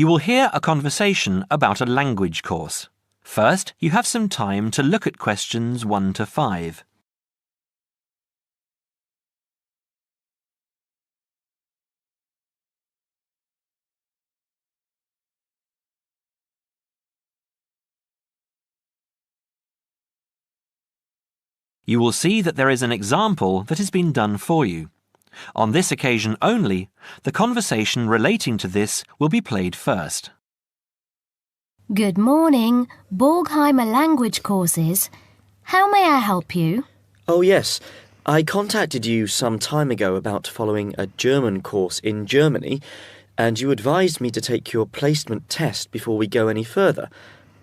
You will hear a conversation about a language course. First, you have some time to look at questions 1 to 5. You will see that there is an example that has been done for you. On this occasion only, the conversation relating to this will be played first. Good morning, Borgheimer Language Courses. How may I help you? Oh, yes. I contacted you some time ago about following a German course in Germany, and you advised me to take your placement test before we go any further.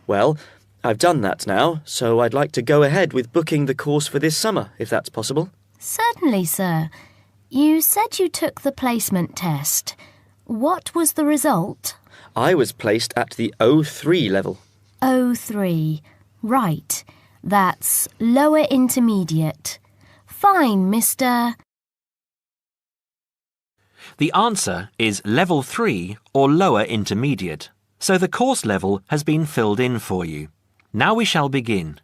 Well, I've done that now, so I'd like to go ahead with booking the course for this summer, if that's possible. Certainly, sir. You said you took the placement test. What was the result? I was placed at the O3 level. O3. Right. That's lower intermediate. Fine, Mr. The answer is Level 3 or Lower Intermediate, so the course level has been filled in for you. Now we shall begin.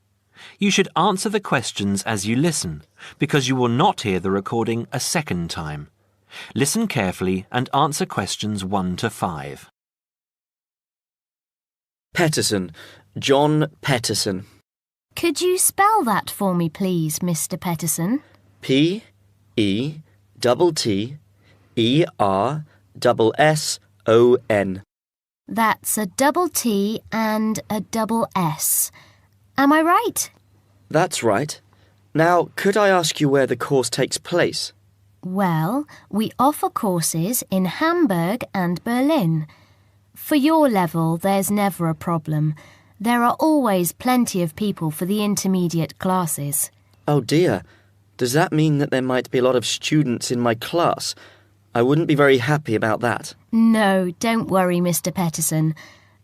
You should answer the questions as you listen, because you will not hear the recording a second time. Listen carefully and answer questions 1 to 5. Peterson. John Peterson. Could you spell that for me, please, Mr. Peterson? P-E-T-T-E-R-S-S-O-N. That's a double T and a double S. Am I right? That's right. Now, could I ask you where the course takes place? Well, we offer courses in Hamburg and Berlin. For your level, there's never a problem. There are always plenty of people for the intermediate classes. Oh dear. Does that mean that there might be a lot of students in my class? I wouldn't be very happy about that. No, don't worry, Mr. Peterson.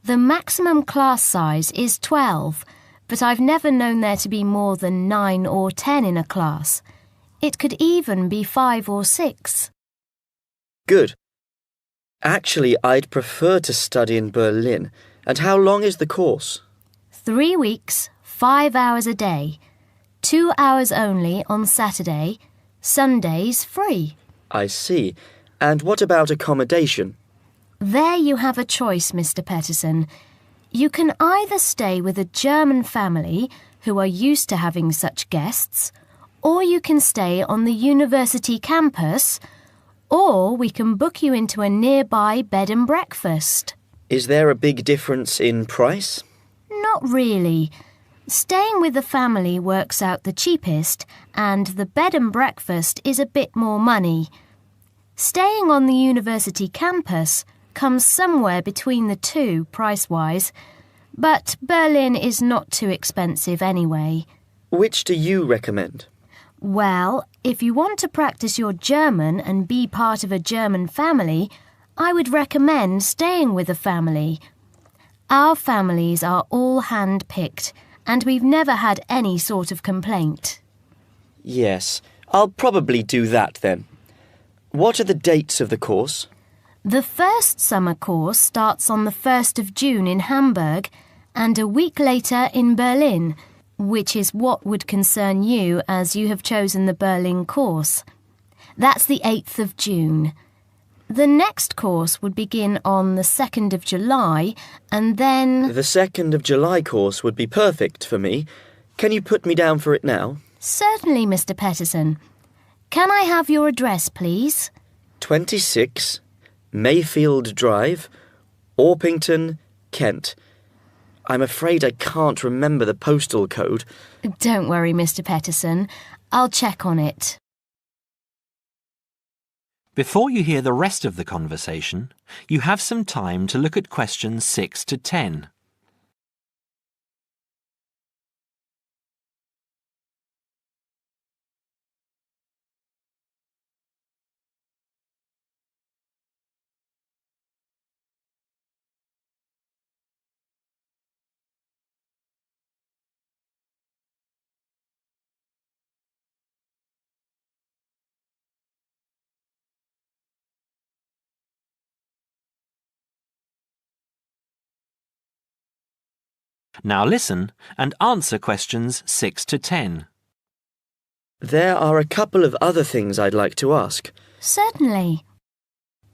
The maximum class size is 12, but I've never known there to be more than 9 or 10 in a class. It could even be 5 or 6. Good. Actually, I'd prefer to study in Berlin. And how long is the course? 3 weeks, 5 hours a day. 2 hours only on Saturday. Sundays free. I see. And what about accommodation? There you have a choice, Mr. Peterson. You can either stay with a German family who are used to having such guests, or you can stay on the university campus, or we can book you into a nearby bed and breakfast. Is there a big difference in price? Not really. Staying with the family works out the cheapest, and the bed and breakfast is a bit more money. Staying on the university campus comes somewhere between the two price-wise, but Berlin is not too expensive anyway. Which do you recommend? Well, if you want to practice your German and be part of a German family, I would recommend staying with a family. Our families are all hand-picked, and we've never had any sort of complaint. Yes, I'll probably do that then. What are the dates of the course? The first summer course starts on the 1st of June in Hamburg and a week later in Berlin, which is what would concern you as you have chosen the Berlin course. That's the 8th of June. The next course would begin on the 2nd of July and then... The 2nd of July course would be perfect for me. Can you put me down for it now? Certainly, Mr. Peterson. Can I have your address, please? 26 Mayfield Drive, Orpington, Kent. I'm afraid I can't remember the postal code. Don't worry, Mr. Peterson. I'll check on it. Before you hear the rest of the conversation, you have some time to look at questions 6 to 10. Now listen and answer questions 6 to 10. There are a couple of other things I'd like to ask. Certainly.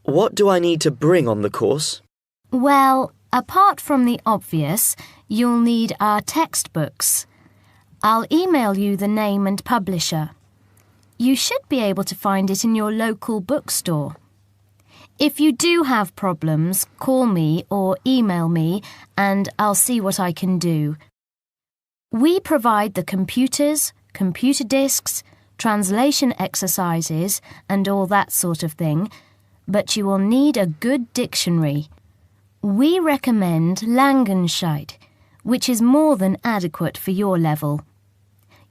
What do I need to bring on the course? Well, apart from the obvious, you'll need our textbooks. I'll email you the name and publisher. You should be able to find it in your local bookstore. If you do have problems, call me or email me and I'll see what I can do. We provide the computers, computer disks, translation exercises and all that sort of thing, but you will need a good dictionary. We recommend Langenscheidt, which is more than adequate for your level.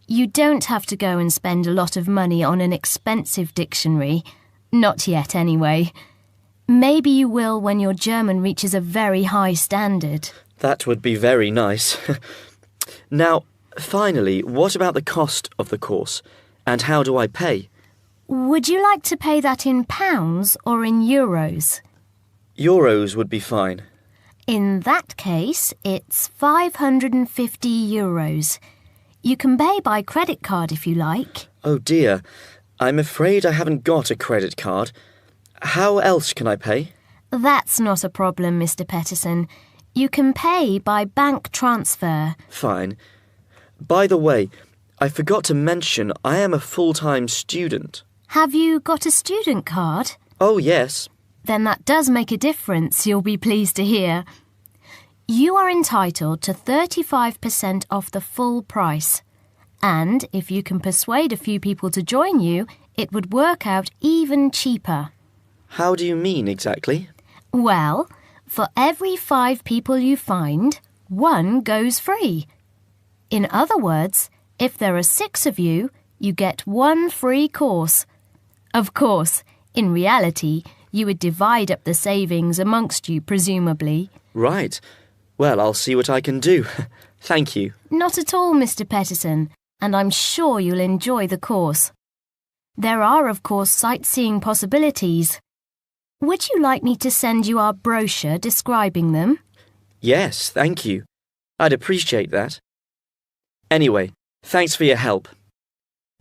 You don't have to go and spend a lot of money on an expensive dictionary. Not yet, anyway. Maybe you will when your German reaches a very high standard. That would be very nice. Now, finally, what about the cost of the course? And how do I pay? Would you like to pay that in pounds or in euros? Euros would be fine. In that case, it's 550 euros. You can pay by credit card if you like. Oh dear, I'm afraid I haven't got a credit card. How else can I pay? That's not a problem, Mr. Peterson. You can pay by bank transfer. Fine. By the way, I forgot to mention I am a full-time student. Have you got a student card? Oh, yes. Then that does make a difference, you'll be pleased to hear. You are entitled to 35% off the full price. And if you can persuade a few people to join you, it would work out even cheaper. How do you mean exactly? Well, for every 5 people you find, 1 goes free. In other words, if there are 6 of you, you get 1 free course. Of course, in reality, you would divide up the savings amongst you, presumably. Right. Well, I'll see what I can do. Thank you. Not at all, Mr. Peterson, and I'm sure you'll enjoy the course. There are, of course, sightseeing possibilities. Would you like me to send you our brochure describing them? Yes, thank you. I'd appreciate that. Anyway, thanks for your help.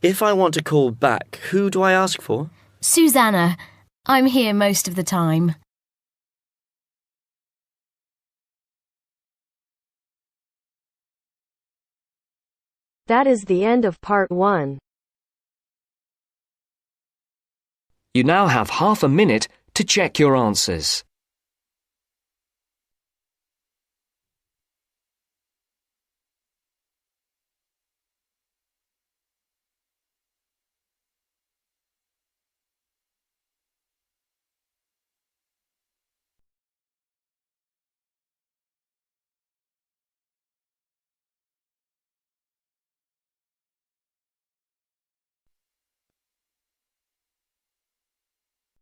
If I want to call back, who do I ask for? Susanna. I'm here most of the time. That is the end of part 1. You now have half a minute to check your answers.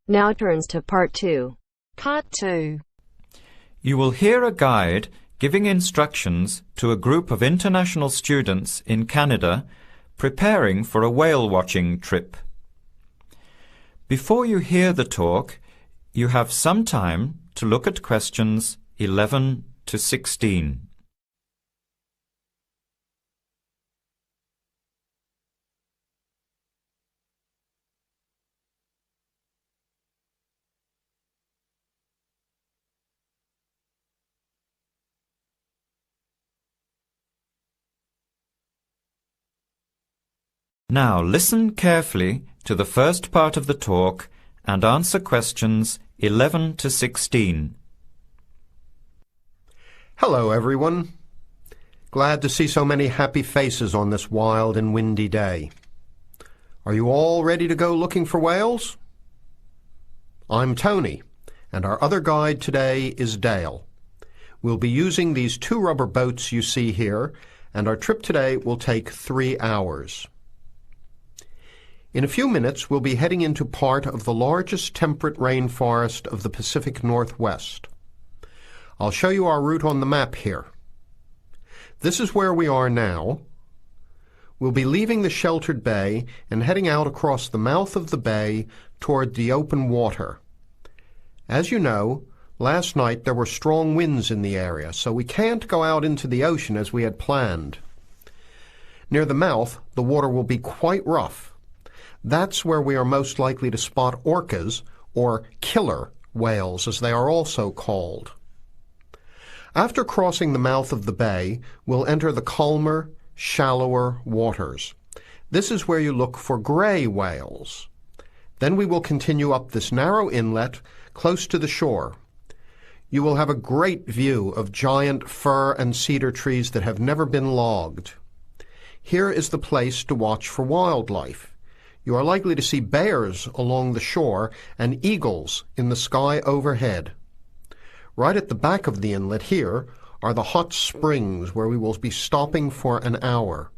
Now turns to part 2. Part 2. You will hear a guide giving instructions to a group of international students in Canada preparing for a whale-watching trip. Before you hear the talk, you have some time to look at questions 11 to 16. Now listen carefully to the first part of the talk and answer questions 11 to 16. Hello, everyone. Glad to see so many happy faces on this wild and windy day. Are you all ready to go looking for whales? I'm Tony, and our other guide today is Dale. We'll be using these 2 rubber boats you see here, and our trip today will take 3 hours. In a few minutes, we'll be heading into part of the largest temperate rainforest of the Pacific Northwest. I'll show you our route on the map here. This is where we are now. We'll be leaving the sheltered bay and heading out across the mouth of the bay toward the open water. As you know, Last night there were strong winds in the area, so we can't go out into the ocean as we had planned. Near the mouth, the water will be quite rough. That's where we are most likely to spot orcas, or killer whales, as they are also called. After crossing the mouth of the bay, we'll enter the calmer, shallower waters. This is where you look for gray whales. Then we will continue up this narrow inlet close to the shore. You will have a great view of giant fir and cedar trees that have never been logged. Here is the place to watch for wildlife. You are likely to see bears along the shore and eagles in the sky overhead. Right at the back of the inlet here are the hot springs where we will be stopping for an hour.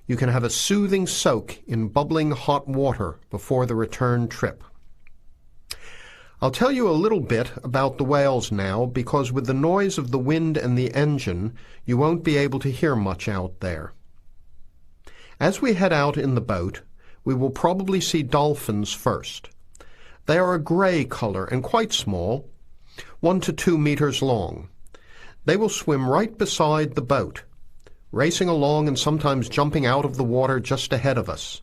You can have a soothing soak in bubbling hot water before the return trip. I'll tell you a little bit about the whales now, because with the noise of the wind and the engine, you won't be able to hear much out there. As we head out in the boat, we will probably see dolphins first. They are a gray color and quite small, 1 to 2 meters long. They will swim right beside the boat, racing along and sometimes jumping out of the water just ahead of us.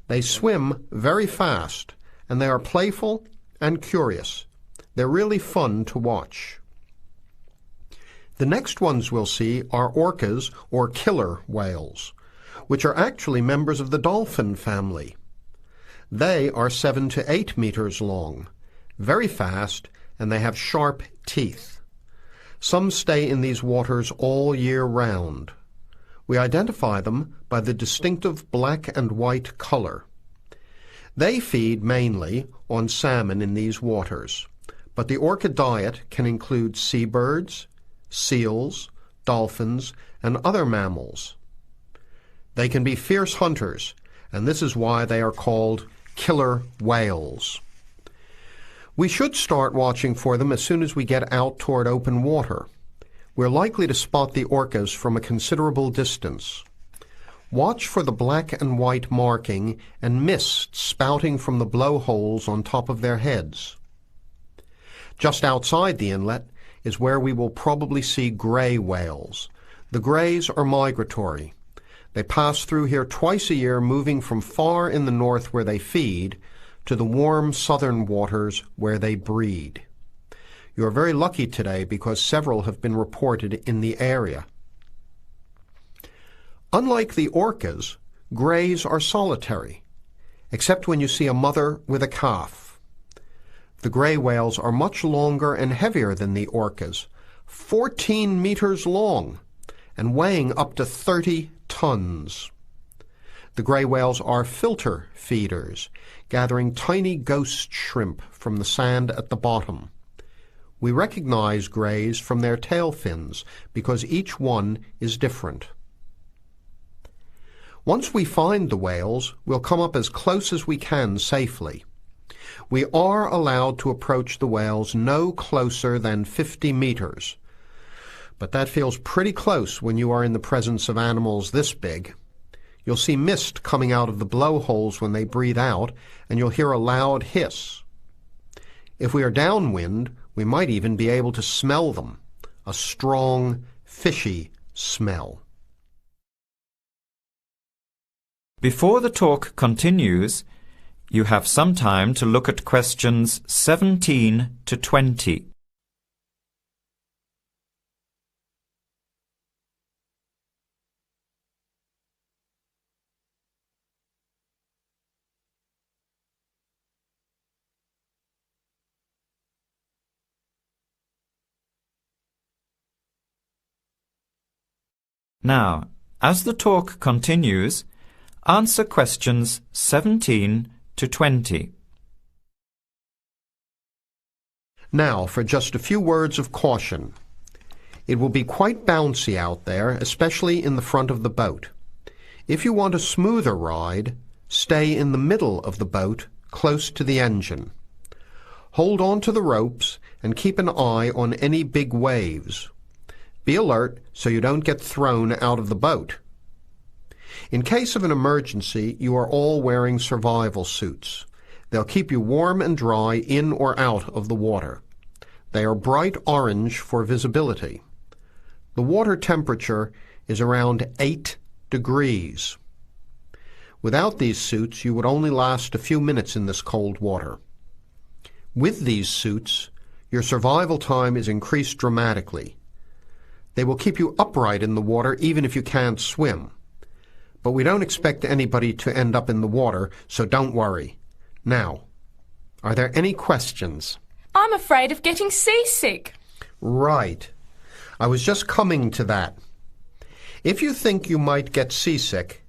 They swim very fast, and they are playful and curious. They're really fun to watch. The next ones we'll see are orcas, or killer whales, which are actually members of the dolphin family. They are 7 to 8 meters long, very fast, and they have sharp teeth. Some stay in these waters all year round. We identify them by the distinctive black and white color. They feed mainly on salmon in these waters, but the orca diet can include seabirds, seals, dolphins, and other mammals. They can be fierce hunters, and this is why they are called killer whales. We should start watching for them as soon as we get out toward open water. We're likely to spot the orcas from a considerable distance. Watch for the black and white marking and mist spouting from the blowholes on top of their heads. Just outside the inlet is where we will probably see gray whales. The grays are migratory. They pass through here twice a year, moving from far in the north where they feed to the warm southern waters where they breed. You are very lucky today because several have been reported in the area. Unlike the orcas, grays are solitary, except when you see a mother with a calf. The gray whales are much longer and heavier than the orcas, 14 meters long, and weighing up to 30 tons. The gray whales are filter feeders, gathering tiny ghost shrimp from the sand at the bottom. We recognize grays from their tail fins because each one is different. Once we find the whales, we'll come up as close as we can safely. We are allowed to approach the whales no closer than 50 meters, but that feels pretty close when you are in the presence of animals this big. You'll see mist coming out of the blowholes when they breathe out, and you'll hear a loud hiss. If we are downwind, we might even be able to smell them, a strong, fishy smell. Before the talk continues, you have some time to look at questions 17 to 20. Now, as the talk continues, answer questions 17 to 20. Now, for just a few words of caution. It will be quite bouncy out there, especially in the front of the boat. If you want a smoother ride, stay in the middle of the boat, close to the engine. Hold on to the ropes and keep an eye on any big waves. Be alert so you don't get thrown out of the boat. In case of an emergency, you are all wearing survival suits. They'll keep you warm and dry in or out of the water. They are bright orange for visibility. The water temperature is around 8 degrees. Without these suits, you would only last a few minutes in this cold water. With these suits, your survival time is increased dramatically. They will keep you upright in the water even if you can't swim. But we don't expect anybody to end up in the water, so don't worry. Now, are there any questions? I'm afraid of getting seasick. Right. I was just coming to that. If you think you might get seasick,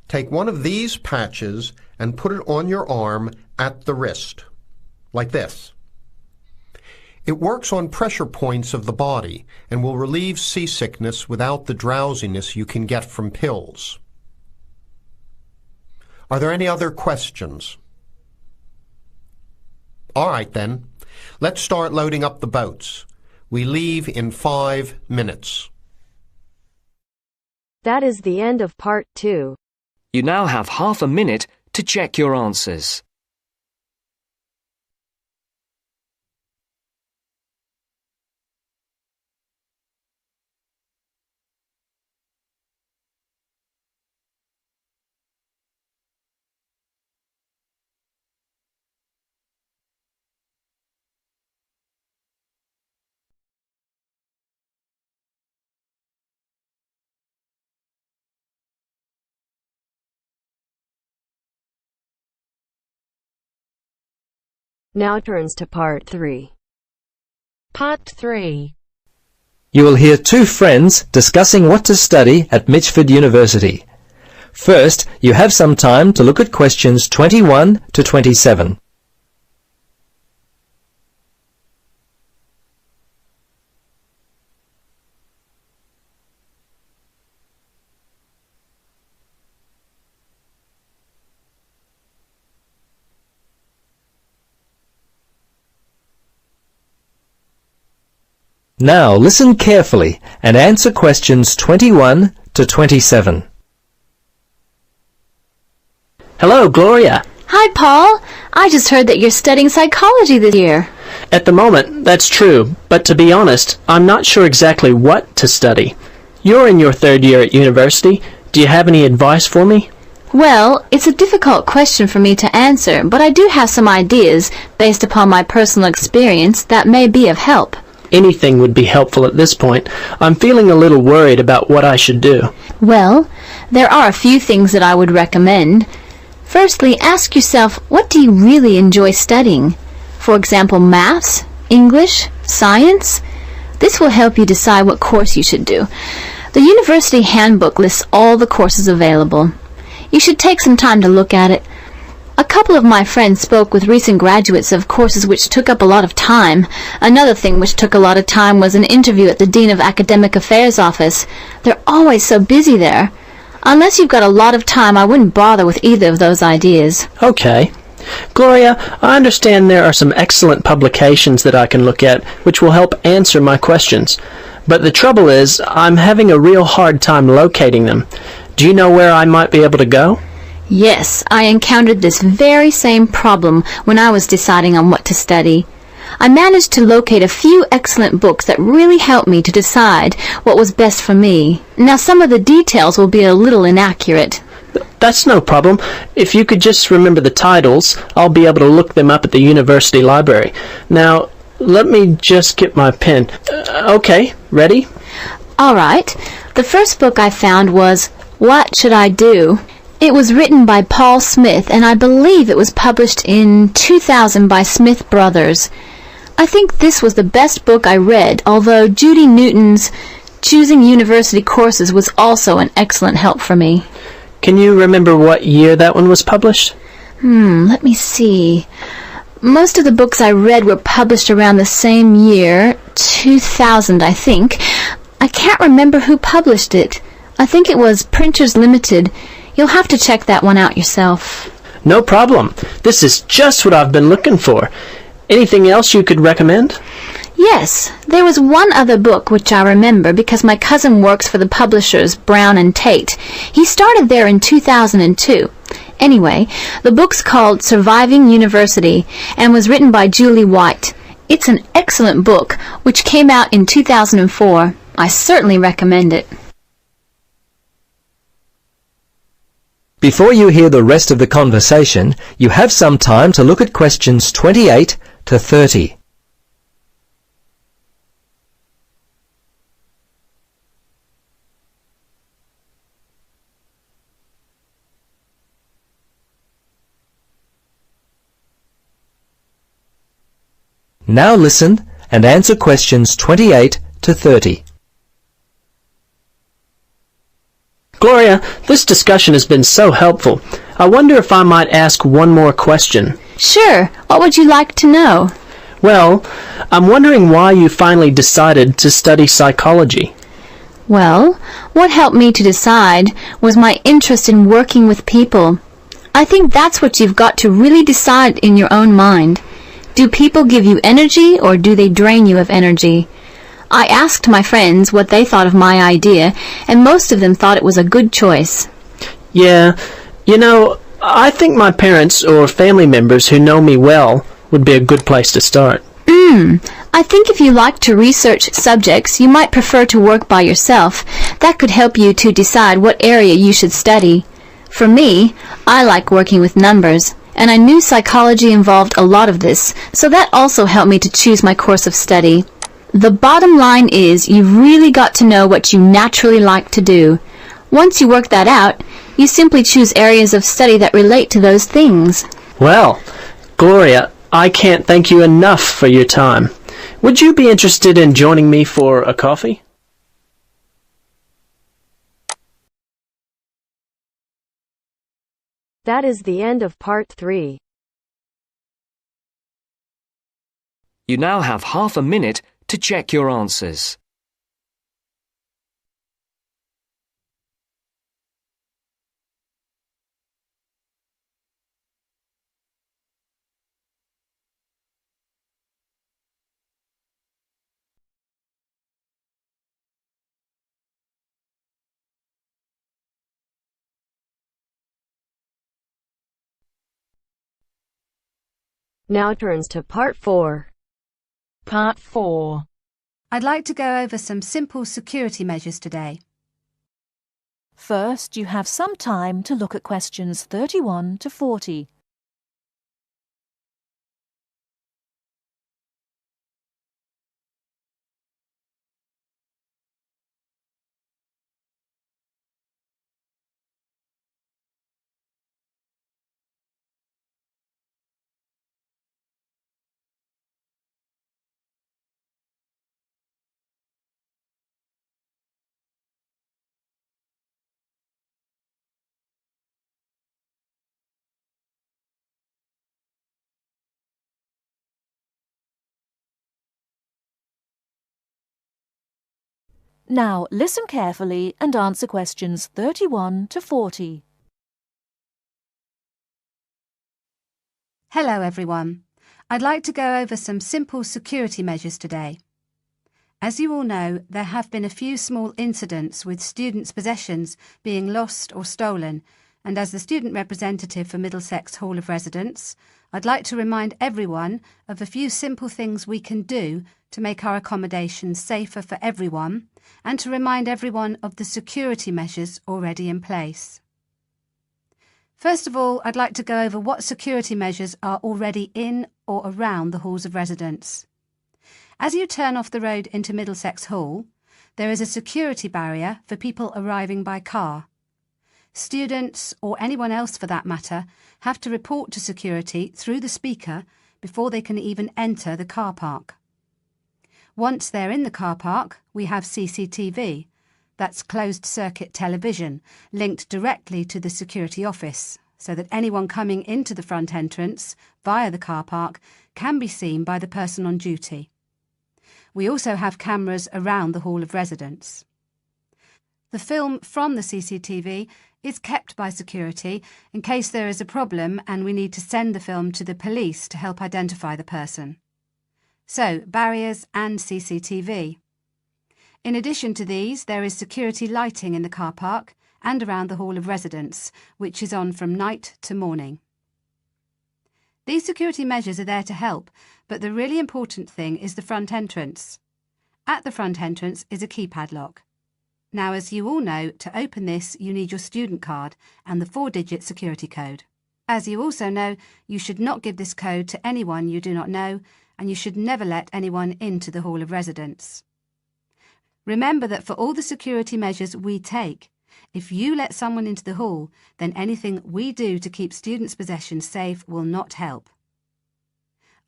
take one of these patches and put it on your arm at the wrist, like this. It works on pressure points of the body and will relieve seasickness without the drowsiness you can get from pills. Are there any other questions? All right then, let's start loading up the boats. We leave in 5 minutes. That is the end of part 2. You now have half a minute to check your answers. Now turns to part 3. Part 3. You will hear two friends discussing what to study at Mitchford University. First, you have some time to look at questions 21 to 27. Now listen carefully and answer questions 21 to 27. Hello, Gloria. Hi, Paul. I just heard that you're studying psychology this year. At the moment, that's true, but to be honest, I'm not sure exactly what to study. You're in your 3rd year at university. Do you have any advice for me? Well, it's a difficult question for me to answer, but I do have some ideas, based upon my personal experience, that may be of help. Anything would be helpful at this point. I'm feeling a little worried about what I should do. Well, there are a few things that I would recommend. Firstly, ask yourself, what do you really enjoy studying? For example, maths, English, science? This will help you decide what course you should do. The university handbook lists all the courses available. You should take some time to look at it. A couple of my friends spoke with recent graduates of courses which took up a lot of time. Another thing which took a lot of time was an interview at the Dean of Academic Affairs office. They're always so busy there. Unless you've got a lot of time, I wouldn't bother with either of those ideas. Okay. Gloria, I understand there are some excellent publications that I can look at which will help answer my questions. But the trouble is, I'm having a real hard time locating them. Do you know where I might be able to go? Yes, I encountered this very same problem when I was deciding on what to study. I managed to locate a few excellent books that really helped me to decide what was best for me. Now, some of the details will be a little inaccurate. That's no problem. If you could just remember the titles, I'll be able to look them up at the university library. Now, let me just get my pen. Okay, ready? All right. The first book I found was What Should I Do? It was written by Paul Smith, and I believe it was published in 2000 by Smith Brothers. I think this was the best book I read, although Judy Newton's Choosing University Courses was also an excellent help for me. Can you remember what year that one was published? Let me see. Most of the books I read were published around the same year, 2000, I think. I can't remember who published it. I think it was Printers Limited. You'll have to check that one out yourself. No problem. This is just what I've been looking for. Anything else you could recommend? Yes, there was one other book which I remember because my cousin works for the publishers Brown and Tate. He started there in 2002. Anyway, the book's called Surviving University and was written by Julie White. It's an excellent book, which came out in 2004. I certainly recommend it. Before you hear the rest of the conversation, you have some time to look at questions 28 to 30. Now listen and answer questions 28 to 30. Gloria, this discussion has been so helpful. I wonder if I might ask one more question. Sure. What would you like to know? Well, I'm wondering why you finally decided to study psychology. Well, what helped me to decide was my interest in working with people. I think that's what you've got to really decide in your own mind. Do people give you energy or do they drain you of energy? I asked my friends what they thought of my idea, and most of them thought it was a good choice. Yeah, you know, I think my parents or family members who know me well would be a good place to start. I think if you like to research subjects, you might prefer to work by yourself. That could help you to decide what area you should study. For me, I like working with numbers, and I knew psychology involved a lot of this, so that also helped me to choose my course of study. The bottom line is you've really got to know what you naturally like to do. Once you work that out, you simply choose areas of study that relate to those things. Well, Gloria, I can't thank you enough for your time. Would you be interested in joining me for a coffee? That is the end of part 3. You now have half a minute to check your answers. Now turns to part 4. Part 4. I'd like to go over some simple security measures today. First, you have some time to look at questions 31 to 40. Now listen carefully and answer questions 31 to 40. Hello everyone. I'd like to go over some simple security measures today. As you all know, there have been a few small incidents with students' possessions being lost or stolen, and as the student representative for Middlesex Hall of Residence, I'd like to remind everyone of a few simple things we can do to make our accommodations safer for everyone, and to remind everyone of the security measures already in place. First of all, I'd like to go over what security measures are already in or around the halls of residence. As you turn off the road into Middlesex Hall, there is a security barrier for people arriving by car. Students, or anyone else for that matter, have to report to security through the speaker before they can even enter the car park. Once they're in the car park, we have CCTV, that's closed-circuit television, linked directly to the security office, so that anyone coming into the front entrance via the car park can be seen by the person on duty. We also have cameras around the Hall of Residence. The film from the CCTV is kept by security in case there is a problem and we need to send the film to the police to help identify the person. So, barriers and CCTV. In addition to these, there is security lighting in the car park and around the Hall of Residence, which is on from night to morning. These security measures are there to help, But the really important thing is the front entrance. At the front entrance is a keypad lock. Now, as you all know, to open this you need your student card and the 4-digit security code. As you also know, you should not give this code to anyone you do not know, and you should never let anyone into the Hall of Residence. Remember that for all the security measures we take, if you let someone into the hall, then anything we do to keep students' possessions safe will not help.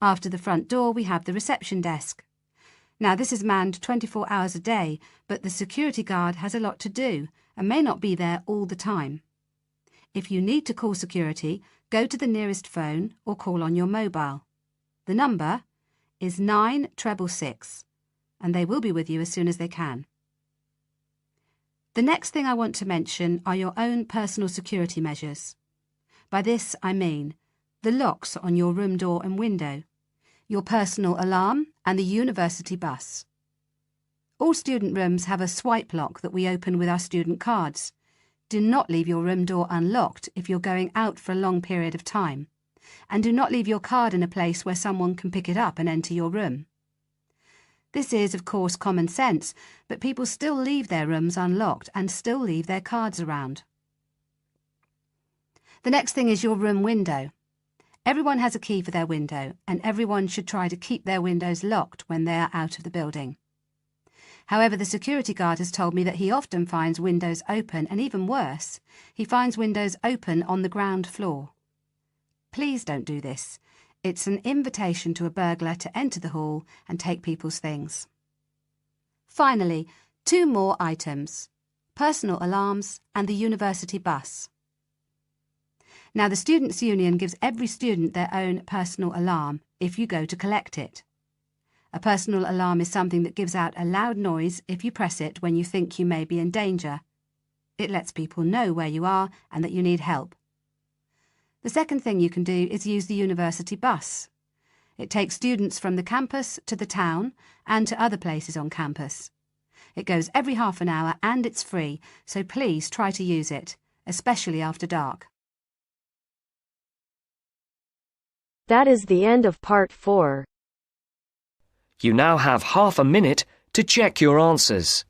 After the front door, we have the reception desk. Now, this is manned 24 hours a day, but the security guard has a lot to do and may not be there all the time. If you need to call security, go to the nearest phone or call on your mobile. The number is 9666, and they will be with you as soon as they can. The next thing I want to mention are your own personal security measures. By this I mean the locks on your room door and window, your personal alarm and the university bus. All student rooms have a swipe lock that we open with our student cards. Do not leave your room door unlocked if you're going out for a long period of time. And do not leave your card in a place where someone can pick it up and enter your room. This is, of course, common sense, but people still leave their rooms unlocked and still leave their cards around. The next thing is your room window. Everyone has a key for their window, and everyone should try to keep their windows locked when they are out of the building. However, the security guard has told me that he often finds windows open, and even worse, he finds windows open on the ground floor. Please don't do this. It's an invitation to a burglar to enter the hall and take people's things. Finally, 2 more items: personal alarms and the university bus. Now, the Students' Union gives every student their own personal alarm if you go to collect it. A personal alarm is something that gives out a loud noise if you press it when you think you may be in danger. It lets people know where you are and that you need help. The second thing you can do is use the university bus. It takes students from the campus to the town and to other places on campus. It goes every half an hour and it's free, so please try to use it, especially after dark. That is the end of part 4. You now have half a minute to check your answers.